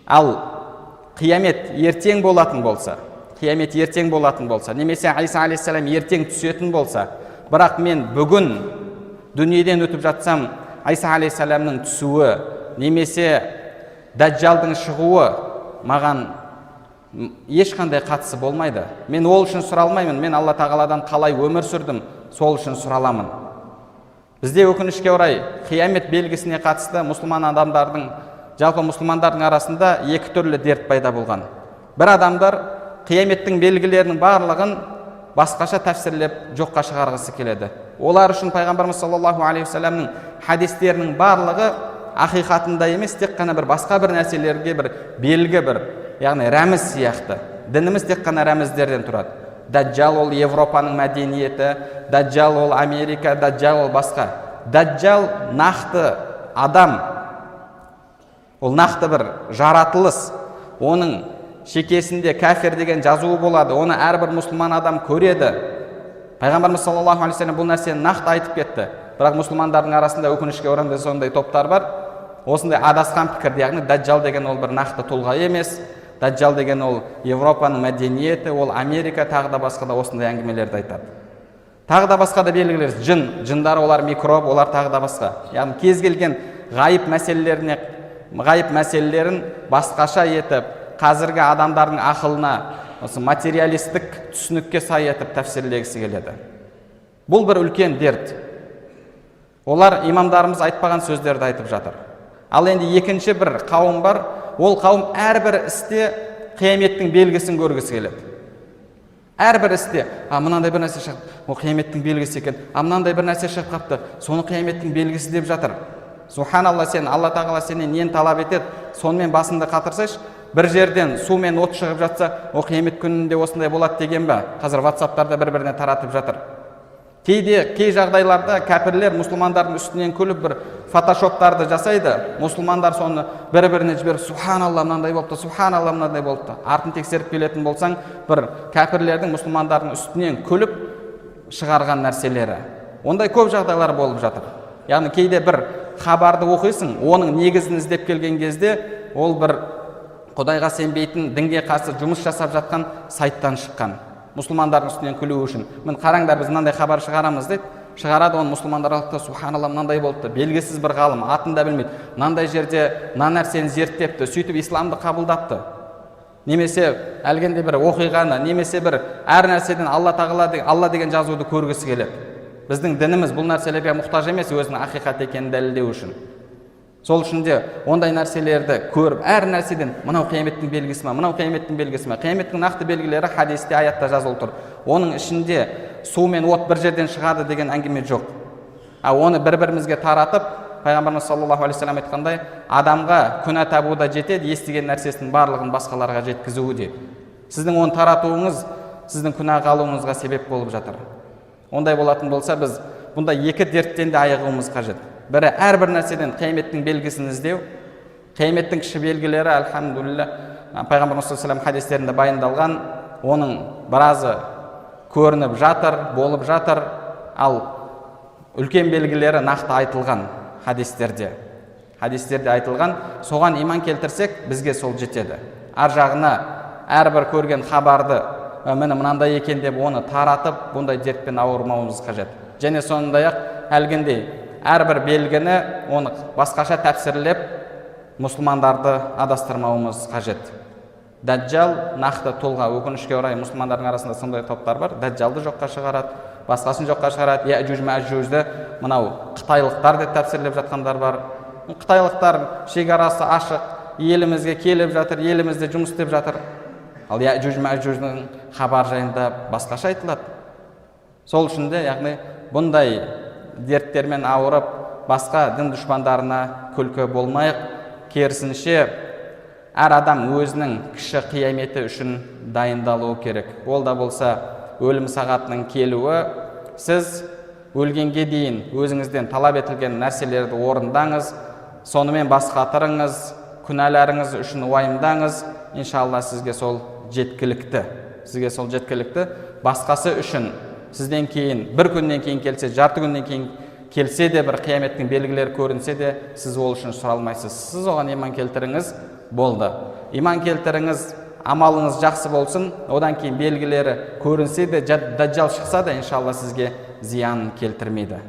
Ал қиямет ертең болатын болса, немесе Иса алейхиссалам ертең түсетін болса, бірақ мен бүгін дүниеден өтіп жатсам, Иса алейхиссаламның түсуі немесе Даджалдың шығуы маған ешқандай қатысы болмайды. Мен ол үшін сұралмаймын. Мен Алла тағаладан қалай өмір сүрдім, сол үшін сұраламын. Бізде өкінішке орай қиямет белгісіне қатысты жалпы мұсылмандардың арасында екі түрлі дерт пайда болған. Бір адамдар қияметтің белгілерінің барлығын басқаша тәфсірлеп жоққа шығарғысы келеді. Олар үшін пайғамбарымыз саллаллаху алейхи вассаламның хадистерінің барлығы ақиқатында емес, тек қана бір басқа бір нәрселерге бір белгі, бір яғни рәміз сияқты. Дініміз тек қана рәміздерден тұрады. Даджал ол Европаның мәдениеті, Даджал ол Америка, Даджал ол басқа. Даджал нақты адам, ол нақты бір жаратылыс. Оның шекесінде кәфір деген жазуы болады. Оны әрбір мұсылман адам көреді. Пайғамбарымыз саллаллаху алейхи вассалам бұл нәрсені нақты айтып кетті. Бірақ мұсылмандардың арасында өкінішке орай сондай топтар бар. Осындай адасқан пікірде, яғни Даджал деген ол бір нақты тұлға емес. Даджал деген ол Европаның мәдениеті, ол Америка, тағы да басқа да осындай әңгімелерді айтады. Тағы да басқа да белгілер, жындар, олар микроб, олар тағы да басқа. Яғни кез келген ғайып мәселелерін басқаша етіп, қазіргі адамдардың ақылына, осы материалистік түсінікке сай етіп тәфсірлегісі келеді. Бұл бір үлкен дерт. Олар имамдарымыз айтпаған сөздерді айтып жатыр. Ал енді екінші бір қауым бар. Ол қауым әрбір істе қияметтің белгісін көргісі келеді. Әрбір істе, мынандай бір нәрсе шығып, ол қияметтің белгісі екен. Мынандай бір нәрсе шығып қапты, соны қияметтің белгісі деп жатыр. Субханалла, Алла тағала сенен нені талап етеді, сонымен басында қатырсайшы. Бір жерден су мен от шығып жатса, о қиямет күнінде осындай болады деген ба? Қазір WhatsApp-тарда бір-біріне таратып жатыр. Кей жағдайларда кәпірлер мұсылмандардың үстінен күліп бір фотошоптарды жасайды. Мұсылмандар соны бір-біріне жіберіп, субханалла мынандай болыпты, субханалла мынандай болыпты. Артын тексеріп келетін болсаң, бір кәпірлердің мұсылмандардың үстінен күліп шығарған нәрселері. Ондай көп жағдайлар болып жатыр. Яғни кейде бір хабарды оқисың, оның негізін іздеп келген кезде, ол бір Құдайға сенбейтін, дінге қарсы жұмыс жасап жатқан сайттан шыққан. Мұсылмандардың үстінен күлу үшін. Мен қараңдар, біз мынандай хабар шығарамыз дейді. Шығарады, оны мұсылмандар алыпты, субханалла мынандай болыпты. Белгісіз бір ғалым, атын да білмейді. Мынандай жерде мына нәрсені зерттепті, сөйтіп исламды қабылдапты. Немесе әлгенде бір оқиғаны, немесе бір әр нәрседен Алла деген жазуды көргісі келеді. Біздің дініміз бұл нәрселерге мұқтаж емес, өзінің ақиқат екенін дәлелдеу үшін. Сол үшін де ондай нәрселерді көріп, әр нәрседен мынау қияметтің белгісі ме, мынау қияметтің белгісі ме. Қияметтің нақты белгілері хадисте, аятта жазылып тұр. Оның ішінде су мен от бір жерден шығады деген әңгіме жоқ. Оны бір-бірімізге таратып, пайғамбарымыз саллаллаху алейхи вассалам айтқандай, адамға күнә табу да жетеді, естіген нәрсесінің барлығын басқаларға жеткізуі де. Сіздің оны таратуыңыз сіздің күнә қалуыңызға себеп болып жатыр. Ондай болатын болса, біз бұнда екі дерттен де айығуымыз қажет. Бірі әрбір нәрседен қияметтің белгісін іздеу. Қияметтің кіші белгілері, альхамдулилля, пайғамбарымыз саллаллаху алейхи вассалам хадистерінде баяндалған, оның біразы көрініп жатыр, болып жатыр, ал үлкен белгілері нақты айтылған хадистерде айтылған. Соған иман келтірсек, бізге сол жетеді. Ар жағына әрбір көрген хабарды міне мынандай екен деп оны таратып, бұндай дертпен ауырмауымыз қажет. Және сондай-ақ әлгіндей әрбір белгіні оны басқаша тәпсірлеп, мұсылмандарды адастырмауымыз қажет. Даджал нақты тұлға. Өкінішке орай мұсылмандардың арасында сондай топтар бар. Даджалды жоққа шығарады, басқасын жоққа шығарады. Яжуж мәжужды мынау қытайлықтар деп тәпсірлеп жатқандар бар. Қытайлықтар шекарасы ашық, елімізге келіп жатыр, елімізде жұмыс істеп жатыр. Ал Яжуж мәжуждың хабар жайында басқаша айтылады. Сол үшін де, яғни бұндай дерттермен ауырып, басқа дін дұшпандарына күлкі болмайық. Керісінше, әр адам өзінің кіші қияметі үшін дайындалуы керек. Ол да болса, өлім сағатының келуі, сіз өлгенге дейін өзіңізден талап етілген нәрселерді орындаңыз, сонымен бас қатырыңыз, күнәларыңыз үшін уайымдаңыз. Иншалла сізге сол жеткілікті. Басқасы үшін сізден кейін, бір күннен кейін келсе, жарты күннен кейін келсе де, бір қияметтің белгілері көрінсе де, сіз ол үшін сұралмайсыз. Сіз оған иман келтіріңіз. болды. Иман келтіріңіз, амалыңыз жақсы болсын, одан кейін белгілері көрінсе де, дажжал шықса да, иншалла сізге зиянын келтірмейді.